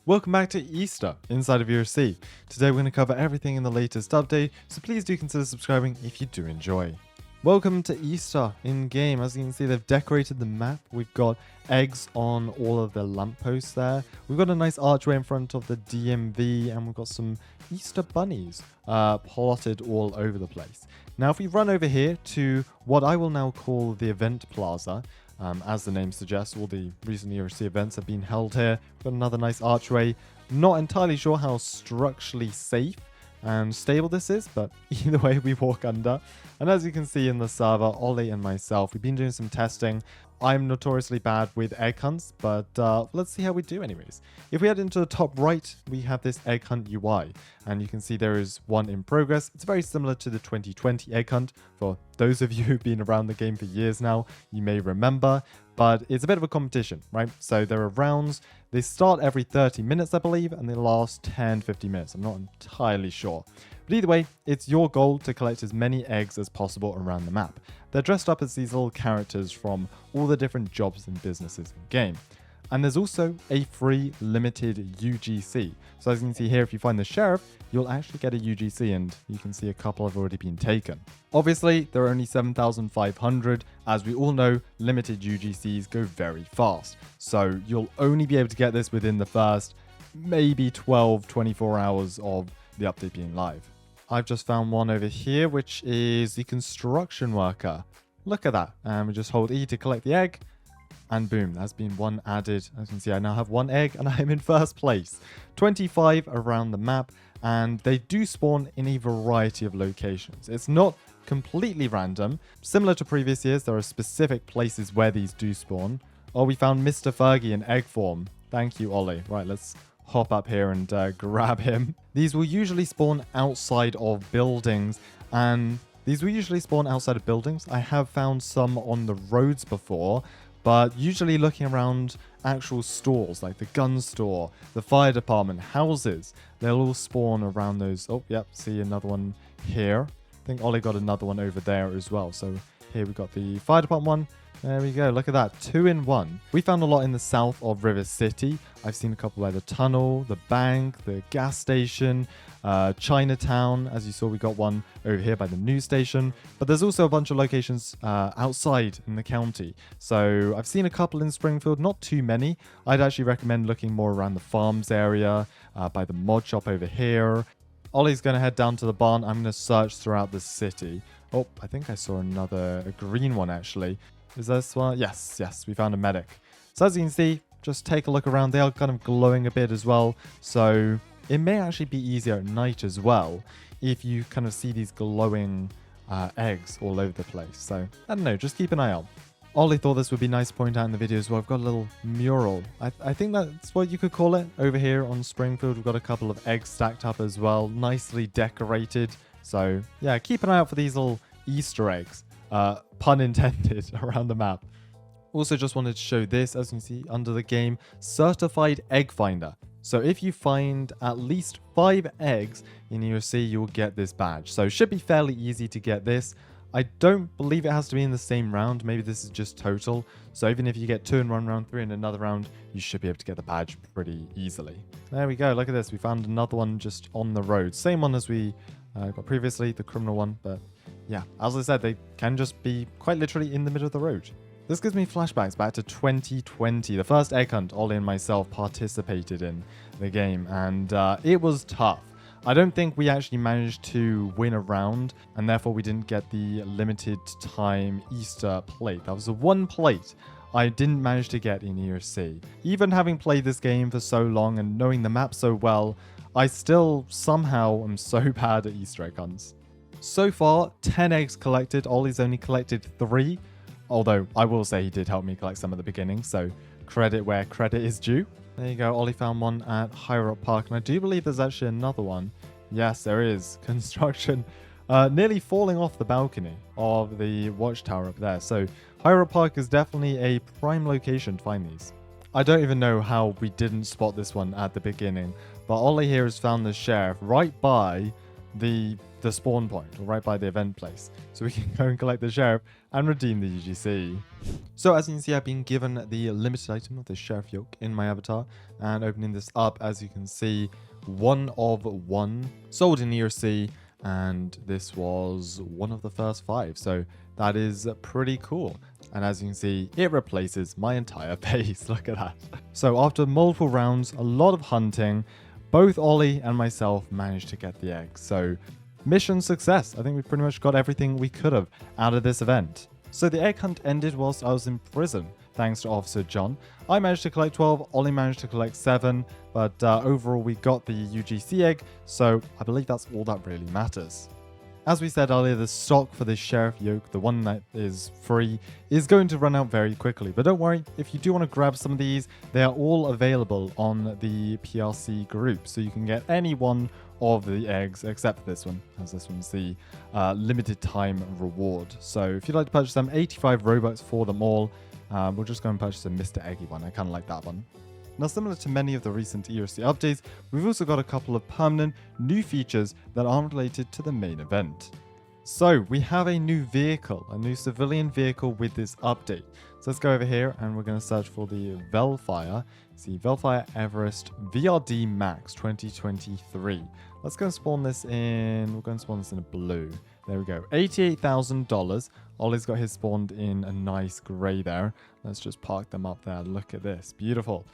Welcome back to Easter inside of ERLC. Today we're going to cover everything in the latest update, so please do consider subscribing if you do enjoy. Welcome to Easter in game. As you can see, they've decorated the map. We've got eggs on all of the lampposts there. We've got a nice archway in front of the DMV, and we've got some Easter bunnies plotted all over the place. Now, if we run over here to what I will now call the event plaza, as the name suggests, all the recent ERLC events have been held here. We've got another nice archway. Not entirely sure how structurally safe and stable this is, but either way we walk under. And as you can see in the server, Ollie and myself, we've been doing some testing. I'm notoriously bad with egg hunts, but let's see how we do anyways. If we head into the top right, we have this egg hunt UI, and you can see there is one in progress. It's very similar to the 2020 egg hunt. For those of you who've been around the game for years now, you may remember, but it's a bit of a competition, right? So there are rounds. They start every 30 minutes, I believe, and they last 10-50 minutes. I'm not entirely sure. But either way, it's your goal to collect as many eggs as possible around the map. They're dressed up as these little characters from all the different jobs and businesses in the game. And there's also a free limited UGC. So as you can see here, if you find the sheriff, you'll actually get a UGC, and you can see a couple have already been taken. Obviously, there are only 7,500. As we all know, limited UGCs go very fast. So you'll only be able to get this within the first maybe 12-24 hours of the update being live. I've just found one over here, which is the construction worker. Look at that. And we just hold E to collect the egg. And boom, there's been one added. As you can see, I now have one egg and I'm in first place. 25 around the map, and they do spawn in a variety of locations. It's not completely random. Similar to previous years, there are specific places where these do spawn. Oh, we found Mr. Fergie in egg form. Thank you, Ollie. Right, let's hop up here and grab him. These will usually spawn outside of buildings, and I have found some on the roads before, but usually looking around actual stores like the gun store, the fire department, houses, they'll all spawn around those. Oh, yep, see another one here. I think Ollie got another one over there as well. So here we got the fire department one. There we go. Look at that. 2 in 1. We found a lot in the south of River City. I've seen a couple by the tunnel, the bank, the gas station, Chinatown. As you saw, we got one over here by the news station. But there's also a bunch of locations outside in the county. So I've seen a couple in Springfield, not too many. I'd actually recommend looking more around the farms area, by the mod shop over here. Ollie's going to head down to the barn. I'm going to search throughout the city. Oh, I think I saw a green one actually. Is this one? Yes, we found a medic. So as you can see, just take a look around. They are kind of glowing a bit as well. So it may actually be easier at night as well if you kind of see these glowing eggs all over the place. So I don't know, just keep an eye out. Ollie thought this would be nice to point out in the video as well. I've got a little mural. I think that's what you could call it. Over here on Springfield, we've got a couple of eggs stacked up as well. Nicely decorated. So yeah, keep an eye out for these little Easter eggs. Pun intended, around the map. Also just wanted to show this, as you can see under the game, certified egg finder. So if you find at least 5 eggs in ERLC, you'll get this badge. So it should be fairly easy to get this. I don't believe it has to be in the same round. Maybe this is just total. So even if you get 2 in one round, 3 in another round, you should be able to get the badge pretty easily. There we go. Look at this. We found another one just on the road. Same one as we got previously, the criminal one, but yeah, as I said, they can just be quite literally in the middle of the road. This gives me flashbacks back to 2020, the first egg hunt Ollie and myself participated in the game, and it was tough. I don't think we actually managed to win a round, and therefore we didn't get the limited time Easter plate. That was the one plate I didn't manage to get in ERLC. Even having played this game for so long and knowing the map so well, I still somehow am so bad at Easter egg hunts. So far, 10 eggs collected. Ollie's only collected 3. Although, I will say he did help me collect some at the beginning, so credit where credit is due. There you go, Ollie found one at Higher Up Park, and I do believe there's actually another one. Yes, there is. Construction. Nearly falling off the balcony of the watchtower up there. So, Higher Up Park is definitely a prime location to find these. I don't even know how we didn't spot this one at the beginning, but Ollie here has found the sheriff right by the spawn point, or right by the event place, so we can go and collect the sheriff and redeem the UGC. So as you can see, I've been given the limited item of the sheriff yoke in my avatar, and opening this up, as you can see, 1 of 1 sold in ERLC, and this was one of the first 5, so that is pretty cool. And as you can see, it replaces my entire base. Look at that. So after multiple rounds, a lot of hunting, both Ollie and myself managed to get the egg. So mission success. I think we pretty much got everything we could have out of this event. So the egg hunt ended whilst I was in prison, thanks to Officer John. I managed to collect 12, Ollie managed to collect 7, but overall we got the UGC egg, so I believe that's all that really matters. As we said earlier, the stock for this sheriff yoke, the one that is free, is going to run out very quickly. But don't worry, if you do want to grab some of these, they are all available on the PLC group. So you can get any one of the eggs except this one, as this one's the limited time reward. So if you'd like to purchase them, 85 Robux for them all. We'll just go and purchase a Mr. Eggy one. I kind of like that one. Now, similar to many of the recent ERLC updates, we've also got a couple of permanent new features that aren't related to the main event. So we have a new vehicle, a new civilian vehicle with this update. So let's go over here and we're going to search for the Velfire. See, Velfire Everest VRD Max 2023. Let's go and spawn this in, we're going to spawn this in a blue. There we go, $88,000. Ollie's got his spawned in a nice grey there. Let's just park them up there. Look at this, beautiful.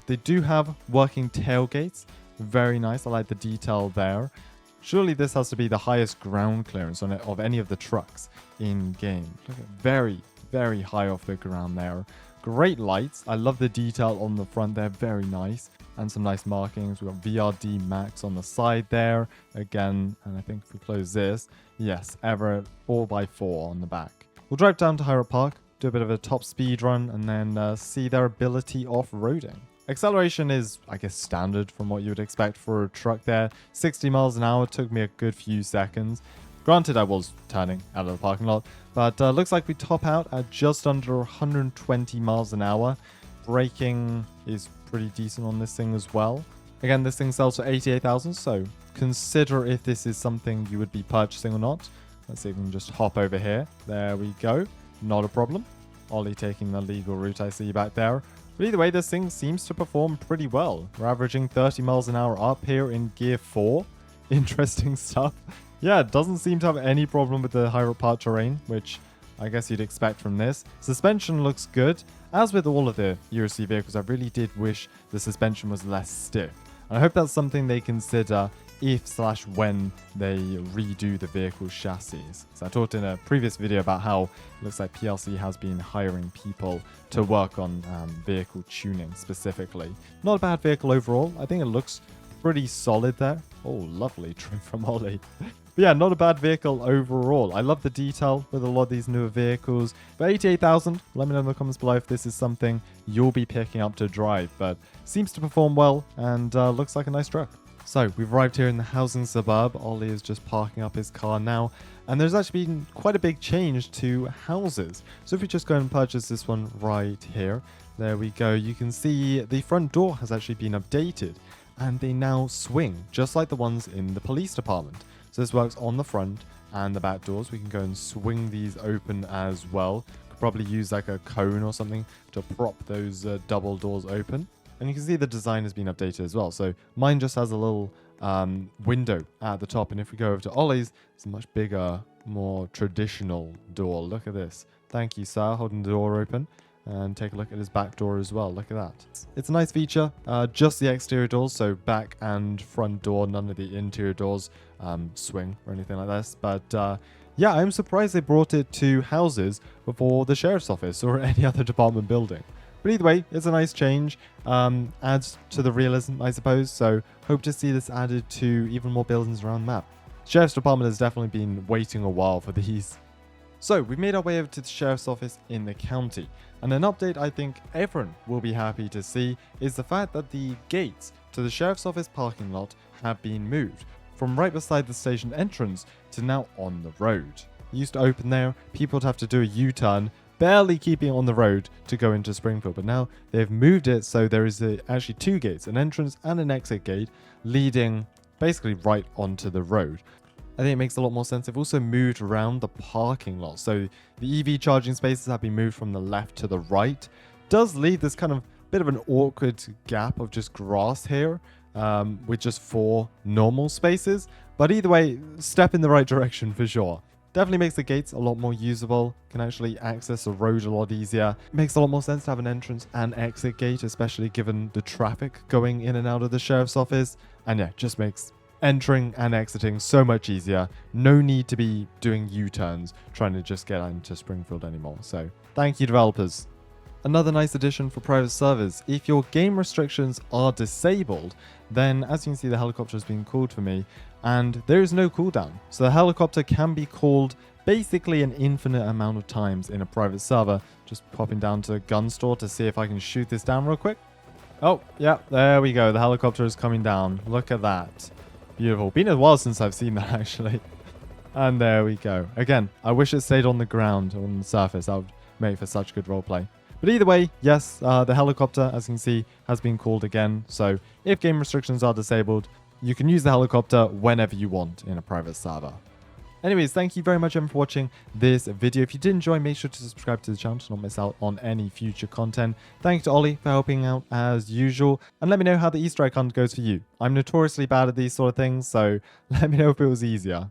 They do have working tailgates. Very nice. I like the detail there. Surely this has to be the highest ground clearance on it of any of the trucks in game. Look at very, very high off the ground there. Great lights. I love the detail on the front there. Very nice. And some nice markings. We've got VRD Max on the side there. Again, and I think if we close this, yes, Everett 4x4 on the back. We'll drive down to Hyrup Park, do a bit of a top speed run, and then see their ability off-roading. Acceleration is, I guess, standard from what you would expect for a truck there. 60 miles an hour took me a good few seconds. Granted, I was turning out of the parking lot, but looks like we top out at just under 120 miles an hour. Braking is pretty decent on this thing as well. Again, this thing sells for 88,000, so consider if this is something you would be purchasing or not. Let's see if we can just hop over here. There we go. Not a problem. Ollie taking the legal route, I see back there. But either way, this thing seems to perform pretty well. We're averaging 30 miles an hour up here in gear 4. Interesting stuff. Yeah, it doesn't seem to have any problem with the Hyrup Park terrain, which I guess you'd expect from this. Suspension looks good. As with all of the ERLC vehicles, I really did wish the suspension was less stiff. And I hope that's something they consider if/when they redo the vehicle's chassis. So I talked in a previous video about how it looks like PLC has been hiring people to work on vehicle tuning specifically. Not a bad vehicle overall. I think it looks pretty solid there. Oh, lovely trim from Ollie. But yeah, not a bad vehicle overall. I love the detail with a lot of these newer vehicles. For 88,000, let me know in the comments below if this is something you'll be picking up to drive. But seems to perform well and looks like a nice truck. So we've arrived here in the housing suburb. Ollie is just parking up his car now. And there's actually been quite a big change to houses. So if we just go and purchase this one right here. There we go. You can see the front door has actually been updated. And they now swing, just like the ones in the police department. So this works on the front and the back doors. We can go and swing these open as well. Could probably use like a cone or something to prop those double doors open. And you can see the design has been updated as well. So mine just has a little window at the top. And if we go over to Ollie's, it's a much bigger, more traditional door. Look at this. Thank you, sir, holding the door open. And take a look at his back door as well. Look at that. It's a nice feature. Just the exterior doors, so back and front door. None of the interior doors swing or anything like this. But yeah, I'm surprised they brought it to houses before the sheriff's office or any other department building. But either way, it's a nice change. Adds to the realism, I suppose. So hope to see this added to even more buildings around the map. Sheriff's department has definitely been waiting a while for these. So we've made our way over to the sheriff's office in the county. And an update I think everyone will be happy to see is the fact that the gates to the sheriff's office parking lot have been moved from right beside the station entrance to now on the road. It used to open there, people would have to do a U-turn, barely keeping it on the road to go into Springfield, but now they've moved it so there is actually 2 gates, an entrance and an exit gate leading basically right onto the road. I think it makes a lot more sense. They've also moved around the parking lot. So the EV charging spaces have been moved from the left to the right. Does leave this kind of bit of an awkward gap of just grass here with just 4 normal spaces. But either way, step in the right direction for sure. Definitely makes the gates a lot more usable. Can actually access the road a lot easier. Makes a lot more sense to have an entrance and exit gate, especially given the traffic going in and out of the sheriff's office. And yeah, just makes entering and exiting so much easier. No need to be doing U-turns trying to just get into Springfield anymore. So thank you, developers. Another nice addition for private servers: if your game restrictions are disabled, then as you can see, the helicopter has been called for me and there is no cooldown. So the helicopter can be called basically an infinite amount of times in a private server. Just popping down to the gun store to see if I can shoot this down real quick. Oh, yeah, there we go. The helicopter is coming down. Look at that. Beautiful. Been a while since I've seen that, actually. And there we go. Again, I wish it stayed on the ground, on the surface. That would make for such good roleplay. But either way, yes, the helicopter, as you can see, has been called again. So if game restrictions are disabled, you can use the helicopter whenever you want in a private server. Anyways, thank you very much everyone for watching this video. If you did enjoy, make sure to subscribe to the channel to not miss out on any future content. Thank you to Ollie for helping out as usual. And let me know how the Easter egg hunt goes for you. I'm notoriously bad at these sort of things, so let me know if it was easier.